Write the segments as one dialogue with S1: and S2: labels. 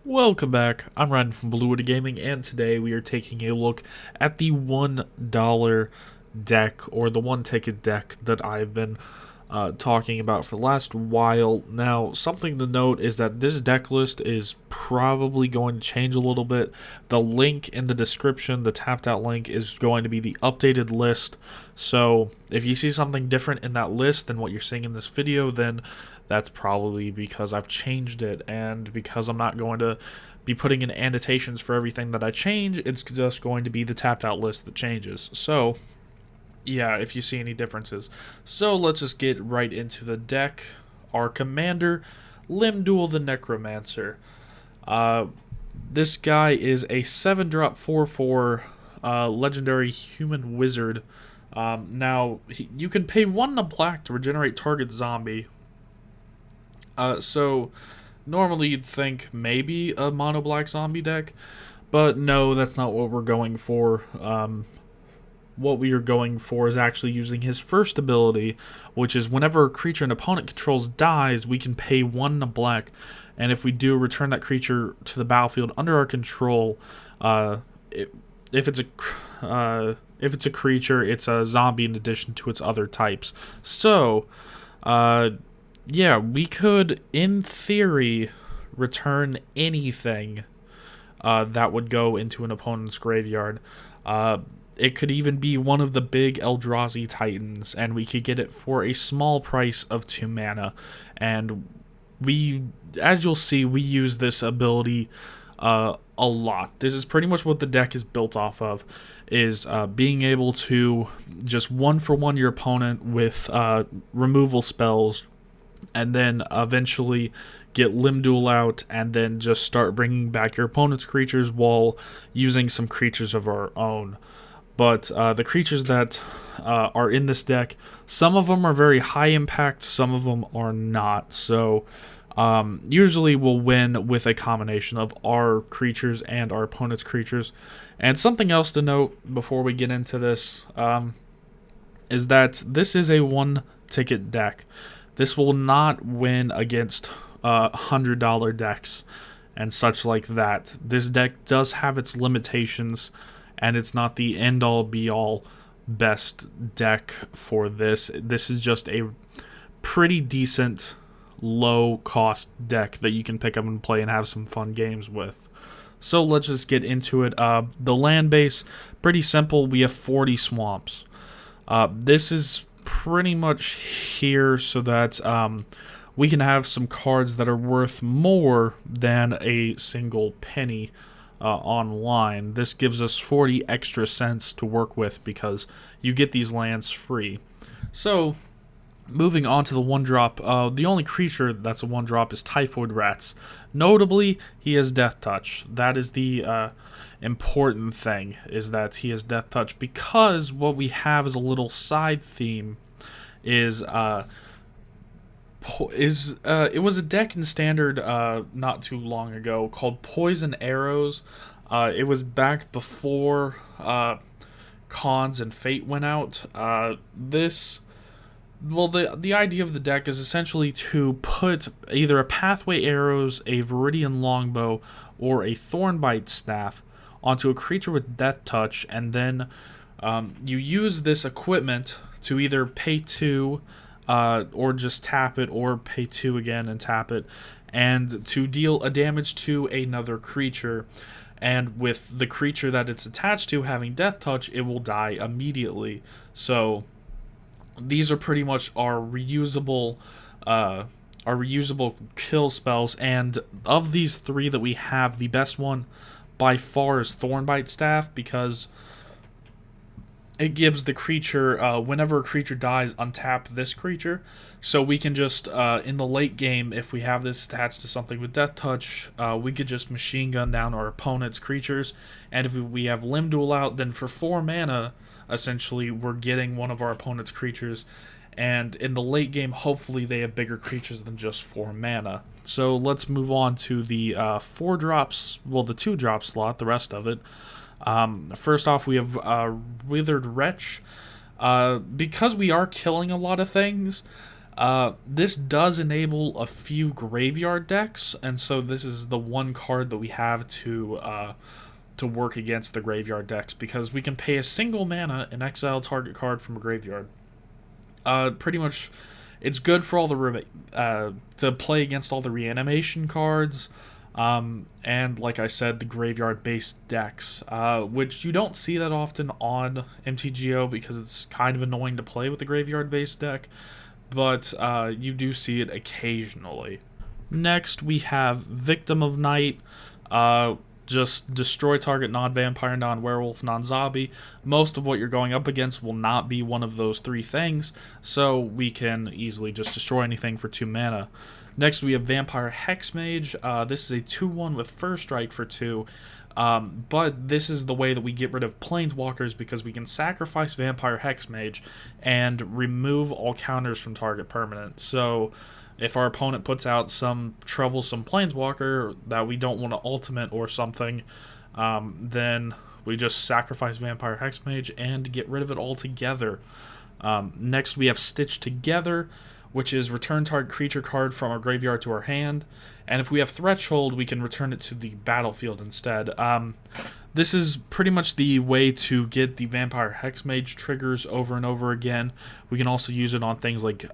S1: Welcome back. I'm Ryan from Bluewood Gaming, and today we are taking a look at the $1 deck, or the one-ticket deck that I've been talking about for the last while. Now, something to note is that this deck list is probably going to change a little bit. The link in the description, the tapped out link, is going to be the updated list. So if you see something different in that list than what you're seeing in this video, then that's probably because I've changed it, and because I'm not going to be putting in annotations for everything that I change, it's just going to be the tapped out list that changes. So yeah, if you see any differences. So let's just get right into the deck. Our commander, Lim-Dul the Necromancer. This guy is a 7-drop 4/4 legendary human wizard. Now, you can pay 1 and a black to regenerate target zombie. So normally you'd think maybe a mono black zombie deck, but no, that's not what we're going for. What we are going for is actually using his first ability, which is whenever a creature an opponent controls dies, we can pay 1 and a black, and if we do, return that creature to the battlefield under our control. If it's a creature, it's a zombie in addition to its other types. So yeah, we could, in theory, return anything that would go into an opponent's graveyard. It could even be one of the big Eldrazi Titans, and we could get it for a small price of 2 mana. And we, as you'll see, we use this ability a lot. This is pretty much what the deck is built off of, is being able to just 1-for-1 your opponent with removal spells, and then eventually get Lim-Dul out, and then just start bringing back your opponent's creatures while using some creatures of our own. But the creatures that are in this deck, some of them are very high impact, some of them are not. So usually we'll win with a combination of our creatures and our opponent's creatures. And something else to note before we get into this is that this is a one-ticket deck. This will not win against $100 decks and such like that. This deck does have its limitations, and it's not the end-all be-all best deck for this. This is just a pretty decent low-cost deck that you can pick up and play and have some fun games with. So let's just get into it. The land base, pretty simple. We have 40 swamps. This is pretty much here so that we can have some cards that are worth more than a single penny online. This gives us 40 extra cents to work with because you get these lands free. So moving on to the 1-drop, the only creature that's a 1-drop is Typhoid Rats. Notably, he has Death Touch. That is the important thing, is that he has Death Touch, because what we have as a little side theme is it was a deck in Standard not too long ago called Poison Arrows. It was back before Cons and Fate went out. The idea of the deck is essentially to put either a Pathway Arrows, a Viridian Longbow, or a Thornbite Staff onto a creature with Death Touch, and then you use this equipment to either pay 2 or just tap it, or pay 2 again and tap it, and to deal a damage to another creature. And with the creature that it's attached to having Death Touch, it will die immediately. So these are pretty much our reusable kill spells, and of these 3 that we have, the best one by far is Thornbite Staff, because it gives the creature, whenever a creature dies, untap this creature. So we can just, in the late game, if we have this attached to something with Death Touch, we could just machine gun down our opponent's creatures. And if we have Lim-Dul out, then for 4 mana, essentially, we're getting one of our opponent's creatures. And in the late game, hopefully they have bigger creatures than just 4 mana. So let's move on to the 4 drops, well, the 2 drop slot, the rest of it. First off, we have Withered Wretch. Because we are killing a lot of things, this does enable a few graveyard decks, and so this is the one card that we have to work against the graveyard decks, because we can pay a single mana and exile target card from a graveyard. Pretty much, it's good for all the to play against all the reanimation cards, and like I said, the graveyard-based decks, which you don't see that often on MTGO because it's kind of annoying to play with the graveyard-based deck, but you do see it occasionally. Next, we have Victim of Night. Just destroy target non-vampire, non-werewolf, non-zombie. Most of what you're going up against will not be one of those three things, so we can easily just destroy anything for 2 mana. Next, we have Vampire Hex Mage. This is a 2/1 with First Strike for 2, but this is the way that we get rid of Planeswalkers, because we can sacrifice Vampire Hex Mage and remove all counters from target permanent. So if our opponent puts out some troublesome Planeswalker that we don't want to ultimate or something, then we just sacrifice Vampire Hex Mage and get rid of it altogether. Next, we have Stitch Together, which is return target creature card from our graveyard to our hand, and if we have Threshold, we can return it to the battlefield instead. This is pretty much the way to get the Vampire Hex Mage triggers over and over again. We can also use it on things like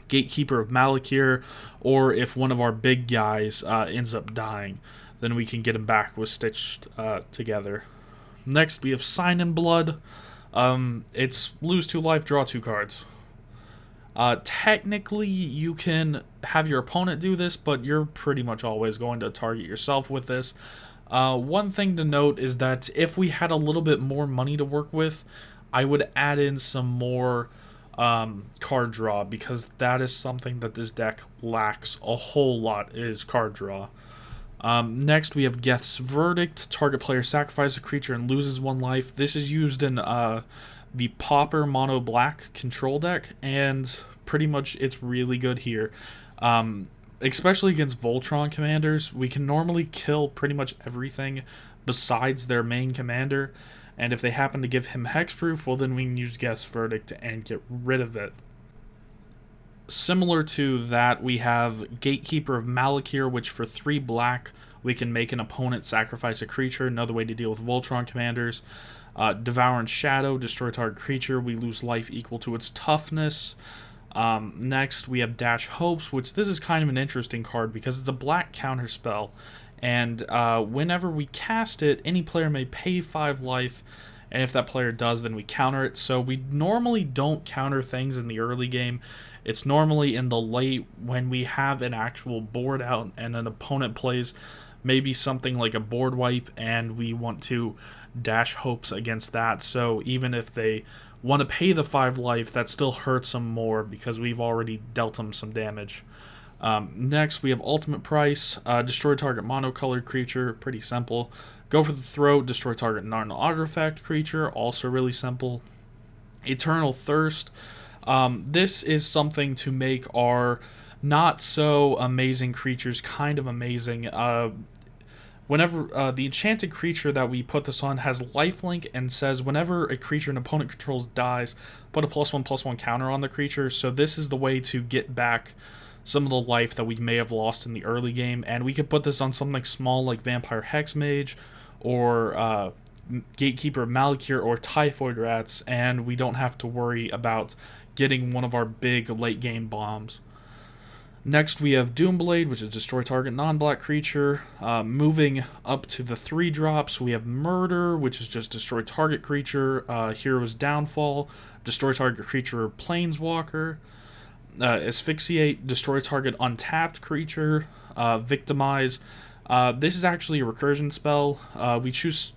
S1: Gatekeeper of Malakir, or if one of our big guys ends up dying, then we can get him back with Stitched Together. Next, we have Sign in Blood. It's lose 2 life, draw 2 cards. Technically, you can have your opponent do this, but you're pretty much always going to target yourself with this. One thing to note is that if we had a little bit more money to work with, I would add in some more card draw, because that is something that this deck lacks a whole lot, is card draw. Next, we have Geth's Verdict. Target player sacrifices a creature and loses 1 life. This is used in the Pauper Mono Black control deck, and pretty much it's really good here. Especially against Voltron commanders, we can normally kill pretty much everything besides their main commander, and if they happen to give him hexproof, well, then we can use Geth's Verdict and get rid of it. Similar to that, we have Gatekeeper of Malakir, which for 3 black, we can make an opponent sacrifice a creature, another way to deal with Voltron commanders. Devour and Shadow, destroy target creature, we lose life equal to its toughness. Next, we have Dash Hopes, which this is kind of an interesting card because it's a black counter spell, and whenever we cast it, any player may pay 5 life, and if that player does, then we counter it. So we normally don't counter things in the early game. It's normally in the late, when we have an actual board out and an opponent plays maybe something like a board wipe, and we want to Dash Hopes against that. So even if they want to pay the 5 life, that still hurts them more because we've already dealt them some damage. Next, we have Ultimate Price. Destroy target monocolored creature, pretty simple. Go for the Throat, destroy target non-artifact creature, also really simple. Eternal Thirst. This is something to make our not so amazing creatures kind of amazing. Whenever the enchanted creature that we put this on has lifelink and says whenever a creature an opponent controls dies, put a +1/+1 counter on the creature. So this is the way to get back some of the life that we may have lost in the early game, and we could put this on something small like Vampire Hex Mage or Gatekeeper of Malakir or Typhoid Rats, and we don't have to worry about getting one of our big late game bombs. Next, we have Doomblade, which is destroy target non-black creature. Moving up to the 3 drops, we have Murder, which is just destroy target creature. Hero's Downfall, destroy target creature Planeswalker. Asphyxiate, destroy target untapped creature. Victimize. This is actually a recursion spell. We choose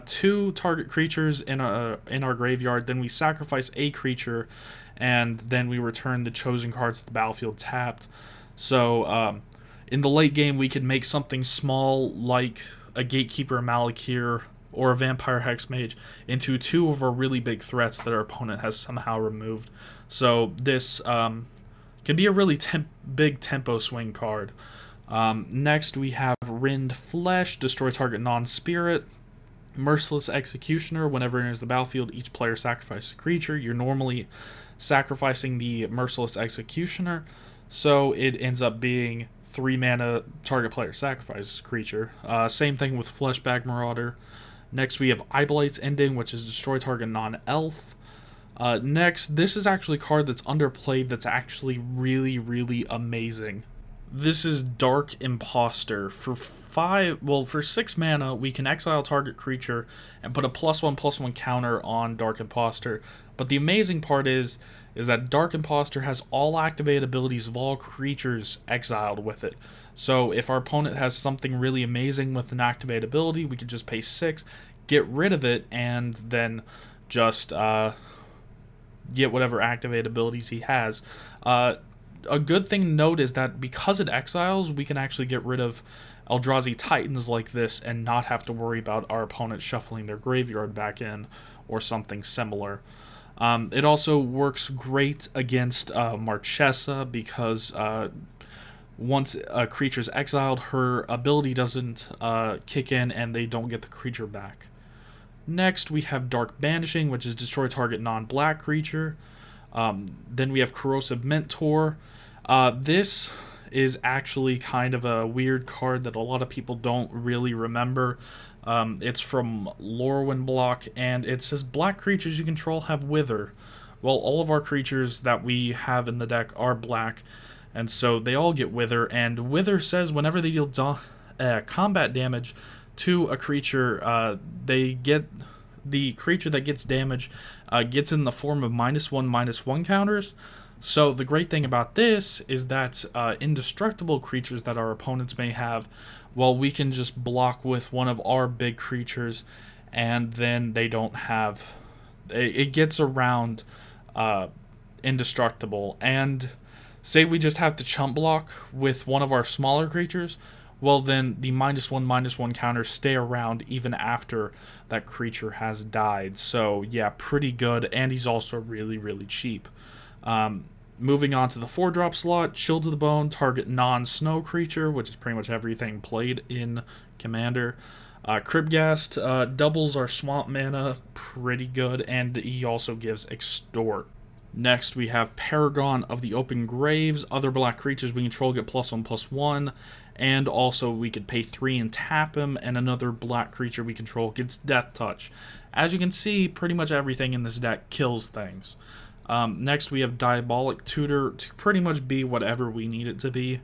S1: 2 target creatures in our graveyard, then we sacrifice a creature, and then we return the chosen cards to the battlefield tapped. So in the late game, we could make something small like a Gatekeeper of Malakir or a Vampire Hex Mage into 2 of our really big threats that our opponent has somehow removed. So this can be a really big tempo swing card. Next, we have Rend Flesh, destroy target non-spirit. Merciless Executioner, whenever it enters the battlefield, each player sacrifices a creature. You're normally sacrificing the Merciless Executioner, so it ends up being 3 mana, target player sacrifices creature. Same thing with Fleshbag Marauder. Next we have Eyebalight's Ending, which is destroy target non-elf. Next, this is actually a card that's underplayed that's actually really, really amazing. This is Dark Imposter. For 6 mana, we can exile target creature and put a +1/+1 counter on Dark Imposter. But the amazing part is that Dark Imposter has all activated abilities of all creatures exiled with it. So if our opponent has something really amazing with an activated ability, we can just pay 6, get rid of it, and then just get whatever activated abilities he has. A good thing to note is that because it exiles, we can actually get rid of Eldrazi Titans like this and not have to worry about our opponent shuffling their graveyard back in or something similar. It also works great against Marchesa because once a creature's exiled, her ability doesn't kick in and they don't get the creature back. Next, we have Dark Banishing, which is destroy target non-black creature. Then we have Corrosive Mentor. This is actually kind of a weird card that a lot of people don't really remember. It's from Lorwyn block, and it says black creatures you control have Wither. Well, all of our creatures that we have in the deck are black, and so they all get Wither, and Wither says whenever they deal combat damage to a creature, they get the creature that gets damage gets in the form of -1/-1 counters. So the great thing about this is that indestructible creatures that our opponents may have, well, we can just block with one of our big creatures, and then they don't have. It gets around indestructible. And say we just have to chump block with one of our smaller creatures, well, then the -1/-1 counters stay around even after that creature has died. So yeah, pretty good, and he's also really, really cheap. Moving on to the 4-drop slot, Chill to the Bone, target non-snow creature, which is pretty much everything played in Commander. Cribghast doubles our swamp mana, pretty good, and he also gives Extort. Next, we have Paragon of the Open Graves. Other black creatures we control get +1/+1, and also we could pay 3 and tap him, and another black creature we control gets Death Touch. As you can see, pretty much everything in this deck kills things. Next, we have Diabolic Tutor to pretty much be whatever we need it to be.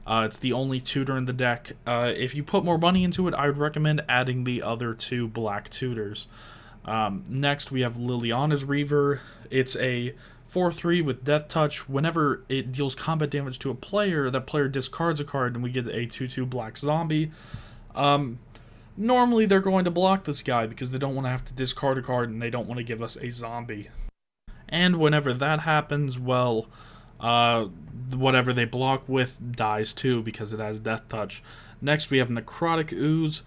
S1: It's the only tutor in the deck. If you put more money into it, I would recommend adding the other 2 black tutors. Next, we have Liliana's Reaver. It's a 4/3 with Death Touch. Whenever it deals combat damage to a player, that player discards a card, and we get a 2/2 black zombie. Normally, they're going to block this guy because they don't want to have to discard a card, and they don't want to give us a zombie. And whenever that happens, well, whatever they block with dies too because it has Death Touch. Next, we have Necrotic Ooze.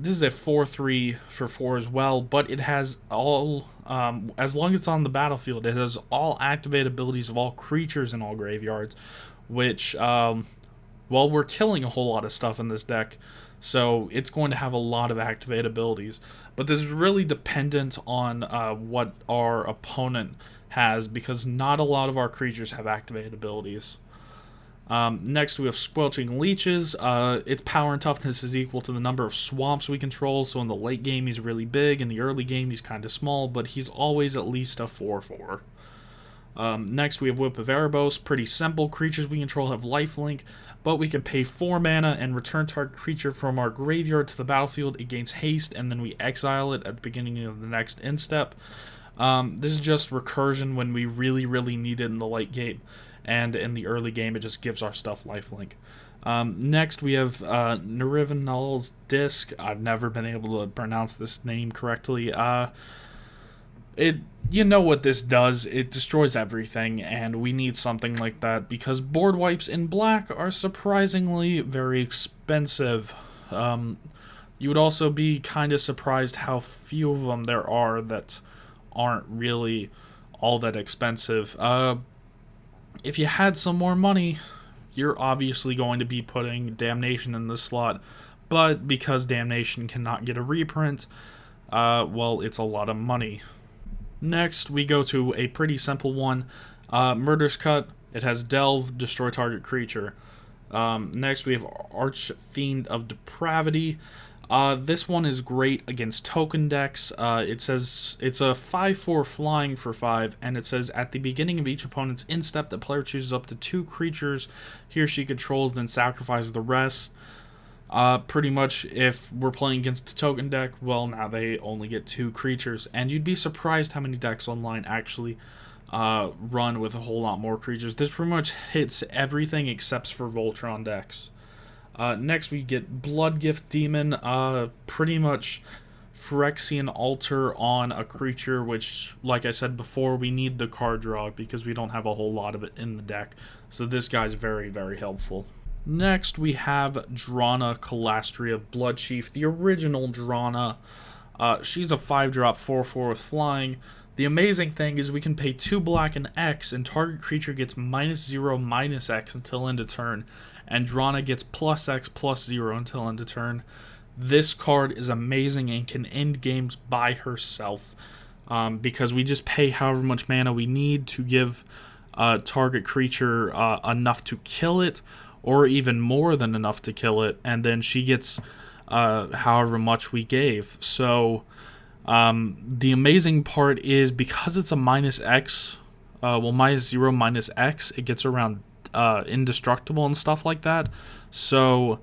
S1: This is a 4/3 for 4 as well, but it has all, as long as it's on the battlefield, it has all activated abilities of all creatures in all graveyards, which, well, we're killing a whole lot of stuff in this deck, so it's going to have a lot of activated abilities. But this is really dependent on what our opponent has, because not a lot of our creatures have activated abilities. Next, we have Sweltering Leeches. Its power and toughness is equal to the number of swamps we control, so in the late game he's really big, in the early game he's kind of small, but he's always at least a 4/4. Next, we have Whip of Erebos. Pretty simple. Creatures we control have lifelink, but we can pay 4 mana and return target creature from our graveyard to the battlefield. It gains haste, and then we exile it at the beginning of the next instep. This is just recursion when we really, really need it in the late game, and in the early game it just gives our stuff lifelink. Next, we have Narivanal's Disc. I've never been able to pronounce this name correctly. You know what this does. It destroys everything, and we need something like that because board wipes in black are surprisingly very expensive. You would also be kind of surprised how few of them there are that aren't really all that expensive. If you had some more money, you're obviously going to be putting Damnation in this slot, but because Damnation cannot get a reprint, well, it's a lot of money. Next, we go to a pretty simple one, Murder's Cut. It has Delve, destroy target creature. Next, we have Fiend of Depravity. This one is great against token decks. It says it's a 5/4 flying for 5, and it says at the beginning of each opponent's instep, the player chooses up to 2 creatures he or she controls, then sacrifices the rest. Pretty much, if we're playing against a token deck, well, now they only get 2 creatures, and you'd be surprised how many decks online actually run with a whole lot more creatures. This pretty much hits everything except for Voltron decks. Next, we get Bloodgift Demon, pretty much Phyrexian Altar on a creature, which, like I said before, we need the card draw because we don't have a whole lot of it in the deck. So this guy's very, very helpful. Next, we have Drana Calastria Bloodchief, the original Drana. She's a 5-drop 4/4 with flying. The amazing thing is we can pay 2 black and X, and target creature gets -0/-X until end of turn, and Drana gets +X/+0 until end of turn. This card is amazing and can end games by herself, because we just pay however much mana we need to give target creature enough to kill it, or even more than enough to kill it, and then she gets however much we gave. So the amazing part is because it's a -X, -0/-X, it gets around indestructible and stuff like that. So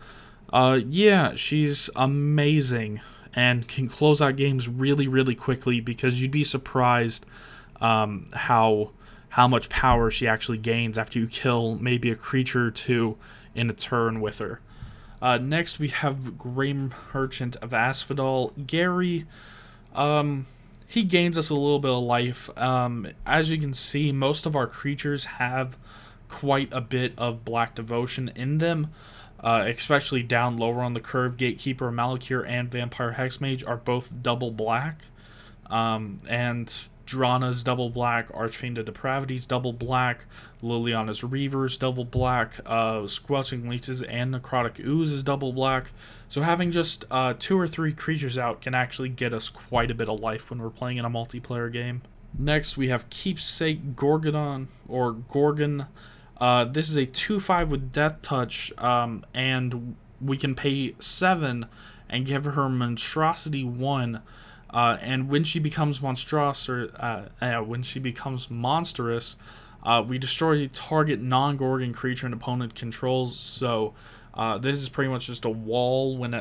S1: yeah, she's amazing and can close out games really, really quickly, because you'd be surprised how much power she actually gains after you kill maybe a creature or 2 in a turn with her. Next, we have Grey Merchant of Asphodel. Gary, he gains us a little bit of life. As you can see, most of our creatures have quite a bit of Black Devotion in them, especially down lower on the curve. Gatekeeper, Malakir, and Vampire Hex Mage are both double black, and Drana's double black, Archfiend of Depravity's double black, Liliana's Reaver's double black, Sweltering Leeches and Necrotic Ooze is double black. So having just 2 or 3 creatures out can actually get us quite a bit of life when we're playing in a multiplayer game. Next, we have Keepsake Gorgon, or Gorgon. This is a 2/5 with Death Touch, and we can pay 7 and give her Monstrosity 1. And when she becomes monstrous, we destroy the target non-Gorgon creature an opponent controls. So this is pretty much just a wall when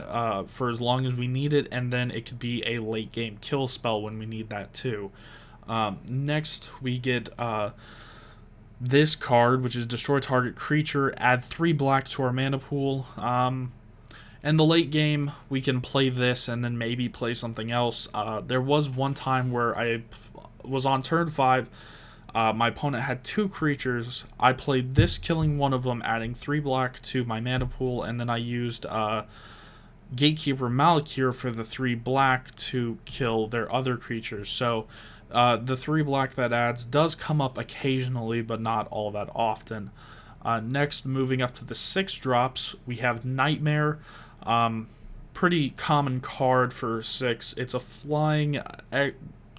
S1: for as long as we need it, and then it could be a late game kill spell when we need that too. Next, we get this card, which is destroy target creature, add 3 black to our mana pool. In the late game, we can play this and then maybe play something else. There was one time where I was on turn 5. My opponent had 2 creatures. I played this, killing one of them, adding 3 black to my mana pool, and then I used Gatekeeper Malakir for the 3 black to kill their other creatures. So the 3 black that adds does come up occasionally, but not all that often. Next, moving up to the 6 drops, we have Nightmare. Pretty common card for 6. It's a flying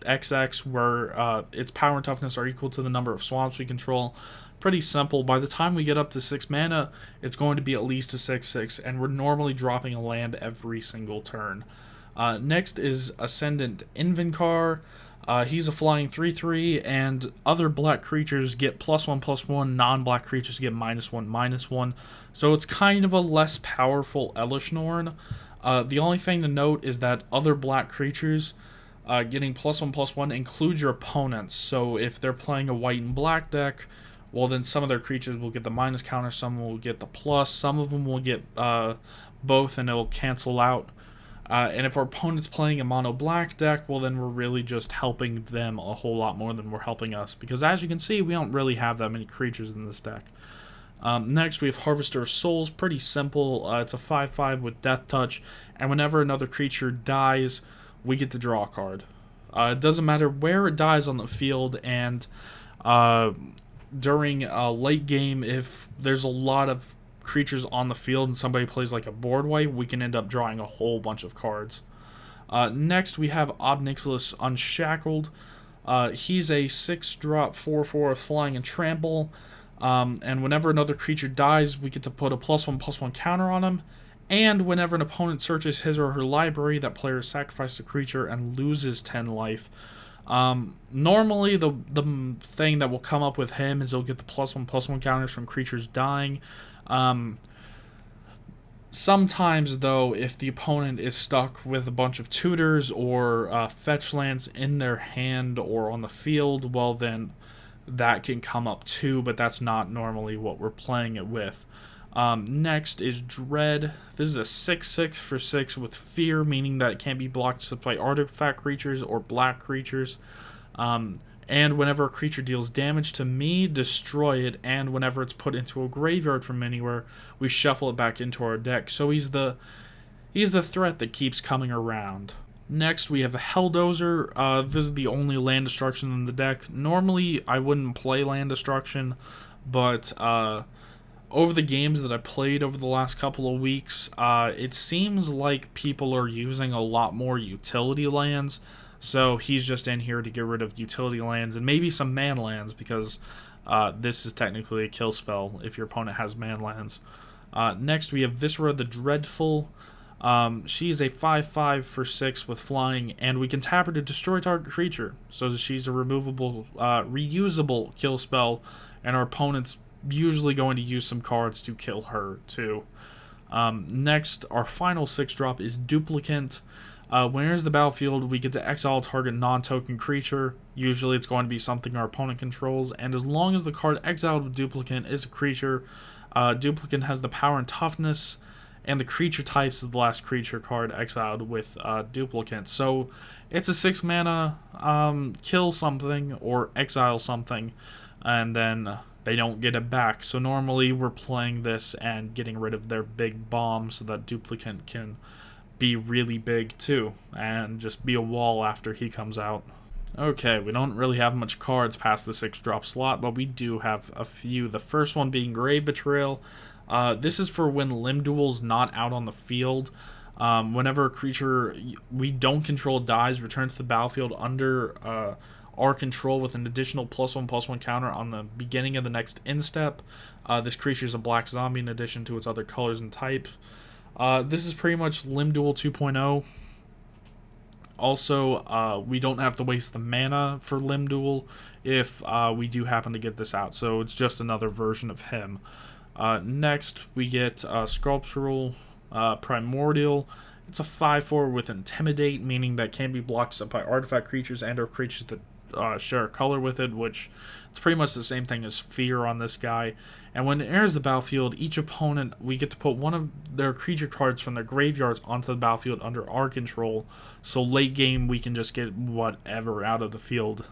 S1: XX where its power and toughness are equal to the number of swamps we control. Pretty simple. By the time we get up to 6 mana, it's going to be at least a 6/6, and we're normally dropping a land every single turn. Next is Ascendant Invencar. He's a flying 3/3, and other black creatures get +1/+1, non-black creatures get -1/-1. So it's kind of a less powerful Elesh Norn. The only thing to note is that other black creatures getting +1/+1 includes your opponents. So if they're playing a white and black deck, well, then some of their creatures will get the minus counter, some will get the plus, some of them will get both, and it'll cancel out. And if our opponent's playing a mono black deck, well, then we're really just helping them a whole lot more than we're helping us, because as you can see, we don't really have that many creatures in this deck. Next, we have Harvester of Souls. Pretty simple. It's a 5/5 with Death Touch, and whenever another creature dies, we get to draw a card. It doesn't matter where it dies on the field, and during a late game, if there's a lot of creatures on the field and somebody plays like a board wipe, we can end up drawing a whole bunch of cards. Next, we have Ob-Nixilis Unshackled. He's a 6-drop 4/4 with flying and trample. And whenever another creature dies, we get to put a +1/+1 counter on him. And whenever an opponent searches his or her library, that player sacrifices a creature and loses 10 life. Normally, the thing that will come up with him is he'll get the +1/+1 counters from creatures dying. Sometimes, though, if the opponent is stuck with a bunch of tutors or fetch lands in their hand or on the field, well, then that can come up too, but that's not normally what we're playing it with. Next is Dread. This is a 6/6 for 6 with Fear, meaning that it can't be blocked by artifact creatures or black creatures. And whenever a creature deals damage to me, destroy it, and whenever it's put into a graveyard from anywhere, we shuffle it back into our deck. So he's the threat that keeps coming around. Next, we have a Helldozer. This is the only land destruction in the deck. Normally, I wouldn't play land destruction, but over the games that I played over the last couple of weeks, it seems like people are using a lot more utility lands. So he's just in here to get rid of utility lands and maybe some man lands, because this is technically a kill spell if your opponent has man lands. Next, we have Viscera the Dreadful. She's a 5/5 for 6 with flying, and we can tap her to destroy target creature. So she's a removable, reusable kill spell, and our opponent's usually going to use some cards to kill her too. Next, our final 6-drop is Duplicant. When it enters the battlefield, we get to exile a target non-token creature. Usually it's going to be something our opponent controls, and as long as the card exiled with Duplicant is a creature, Duplicant has the power and toughness and the creature types of the last creature card exiled with Duplicant. So it's a 6-mana kill something or exile something, and then they don't get it back. So normally we're playing this and getting rid of their big bomb so that Duplicant can be really big too, and just be a wall after he comes out. Okay, we don't really have much cards past the 6-drop slot, but we do have a few. The first one being Grave Betrayal. This is for when Lim-Dul's not out on the field. Whenever a creature we don't control dies, return to the battlefield under our control with an additional +1/+1 counter on the beginning of the next instep. This creature is a black zombie in addition to its other colors and types. This is pretty much Lim-Dul 2.0. Also, we don't have to waste the mana for Lim-Dul if we do happen to get this out, so it's just another version of him. Next, we get Sculptural Primordial. It's a 5/4 with Intimidate, meaning that can be blocked up by artifact creatures and or creatures that share a color with it, which it's pretty much the same thing as Fear on this guy. And when it enters the battlefield, each opponent, we get to put one of their creature cards from their graveyards onto the battlefield under our control. So late game, we can just get whatever out of the field.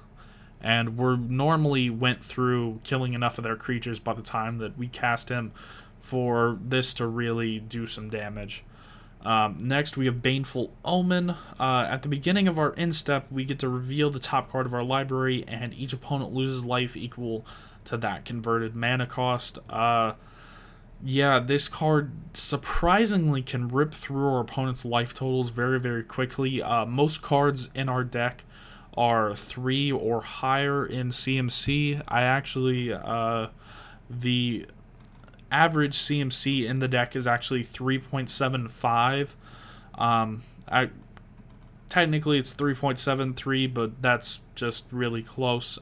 S1: And we're normally went through killing enough of their creatures by the time that we cast him for this to really do some damage. Next, we have Baneful Omen. At the beginning of our instep, we get to reveal the top card of our library, and each opponent loses life equal to that converted mana cost. Yeah, this card surprisingly can rip through our opponent's life totals very, very quickly. Most cards in our deck are 3 or higher in CMC. I actually, the average CMC in the deck is actually 3.75. Technically it's 3.73, but that's just really close.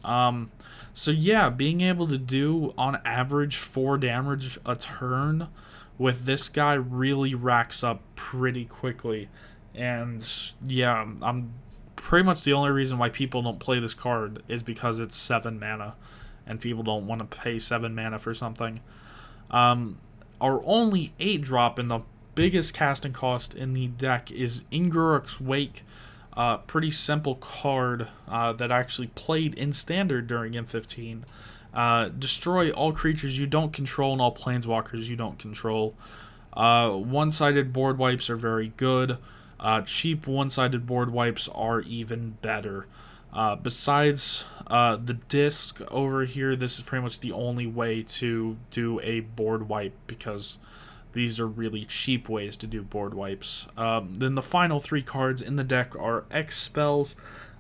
S1: So yeah, being able to do on average 4 damage a turn with this guy really racks up pretty quickly. And yeah, I'm pretty much the only reason why people don't play this card is because it's 7 mana and people don't want to pay 7 mana for something. Our only 8-drop and the biggest casting cost in the deck is Inguruk's Wake. Pretty simple card that actually played in Standard during M15. Destroy all creatures you don't control and all planeswalkers you don't control. One-sided board wipes are very good. Cheap one-sided board wipes are even better. Besides the disc over here, this is pretty much the only way to do a board wipe, because these are really cheap ways to do board wipes. Then the final 3 cards in the deck are X spells.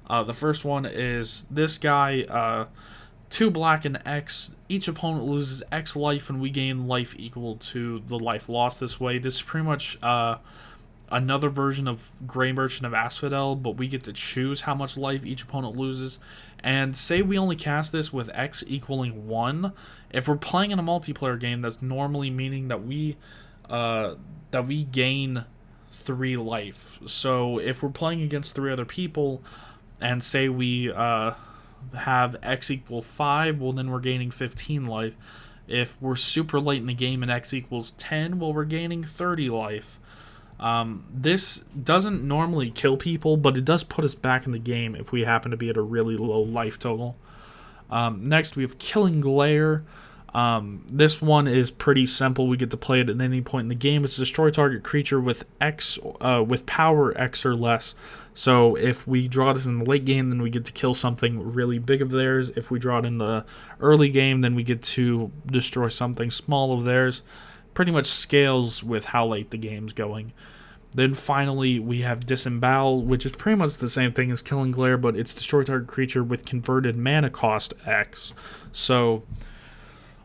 S1: The first one is this guy, 2 black and X. Each opponent loses X life, and we gain life equal to the life lost this way. This is pretty much another version of Grey Merchant of Asphodel, but we get to choose how much life each opponent loses. And say we only cast this with X equaling 1. If we're playing in a multiplayer game, that's normally meaning that we gain 3 life. So if we're playing against 3 other people, and say we have X equal 5, well, then we're gaining 15 life. If we're super late in the game and X equals 10, well, we're gaining 30 life. This doesn't normally kill people, but it does put us back in the game if we happen to be at a really low life total. Next, we have Killing Glare. This one is pretty simple. We get to play it at any point in the game. It's destroy target creature with with power X or less. So if we draw this in the late game, then we get to kill something really big of theirs. If we draw it in the early game, then we get to destroy something small of theirs. Pretty much scales with how late the game's going. Then finally, we have Disemboweled, which is pretty much the same thing as Killing Glare, but it's destroy target creature with converted mana cost X. So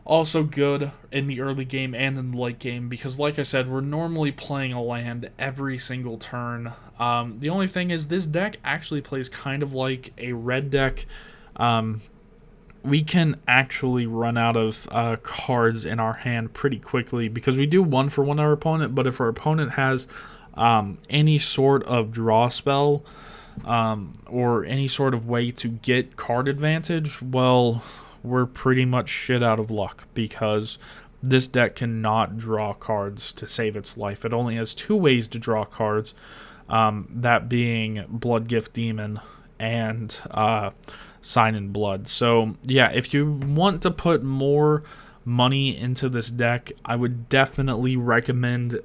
S1: also good in the early game and in the late game, because like I said, we're normally playing a land every single turn. The only thing is, this deck actually plays kind of like a red deck. We can actually run out of cards in our hand pretty quickly, because we do 1-for-1 our opponent, but if our opponent has any sort of draw spell or any sort of way to get card advantage, well, we're pretty much shit out of luck, because this deck cannot draw cards to save its life. It only has 2 ways to draw cards, that being Bloodgift Demon and Sign in Blood. So yeah, if you want to put more money into this deck, I would definitely recommend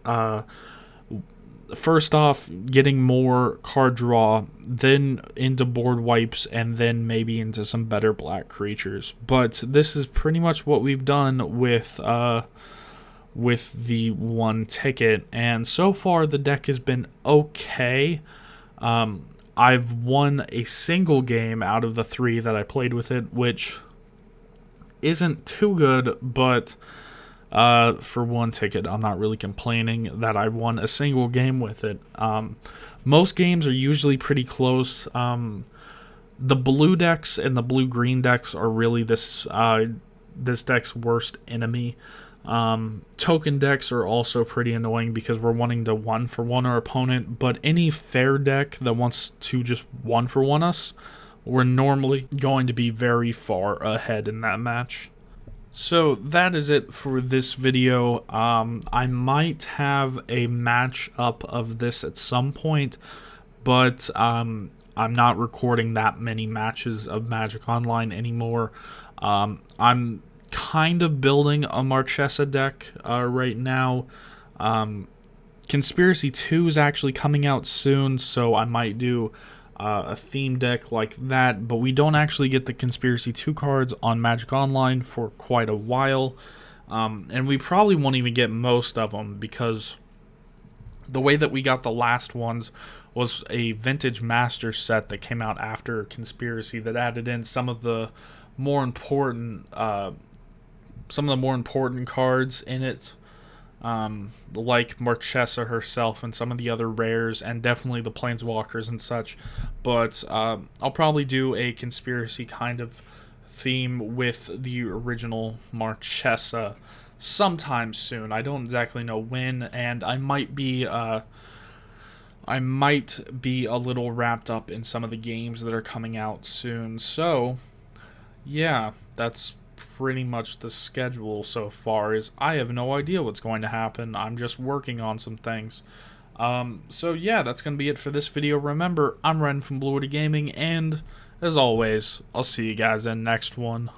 S1: first off getting more card draw, then into board wipes, and then maybe into some better black creatures. But this is pretty much what we've done with the 1 ticket, and so far the deck has been okay. I've won a single game out of the 3 that I played with it, which isn't too good, but for 1 ticket, I'm not really complaining that I won a single game with it. Most games are usually pretty close. The blue decks and the blue-green decks are really this deck's worst enemy. Token decks are also pretty annoying, because we're wanting to 1-for-1 our opponent, but any fair deck that wants to just 1-for-1 us, we're normally going to be very far ahead in that match. So that is it for this video. I might have a match up of this at some point, but I'm not recording that many matches of Magic Online anymore. I'm kind of building a Marchesa deck right now. Conspiracy 2 is actually coming out soon, so I might do a theme deck like that, but we don't actually get the Conspiracy 2 cards on Magic Online for quite a while, and we probably won't even get most of them, because the way that we got the last ones was a Vintage Master set that came out after Conspiracy that added in some of the more important cards in it, like Marchesa herself and some of the other rares, and definitely the Planeswalkers and such. But I'll probably do a Conspiracy kind of theme with the original Marchesa sometime soon. I don't exactly know when, and I might be a little wrapped up in some of the games that are coming out soon. So yeah, that's pretty much the schedule so far. Is I have no idea what's going to happen. I'm just working on some things. So yeah, that's going to be it for this video. Remember, I'm Ren from Bluewoody Gaming, and as always, I'll see you guys in next one.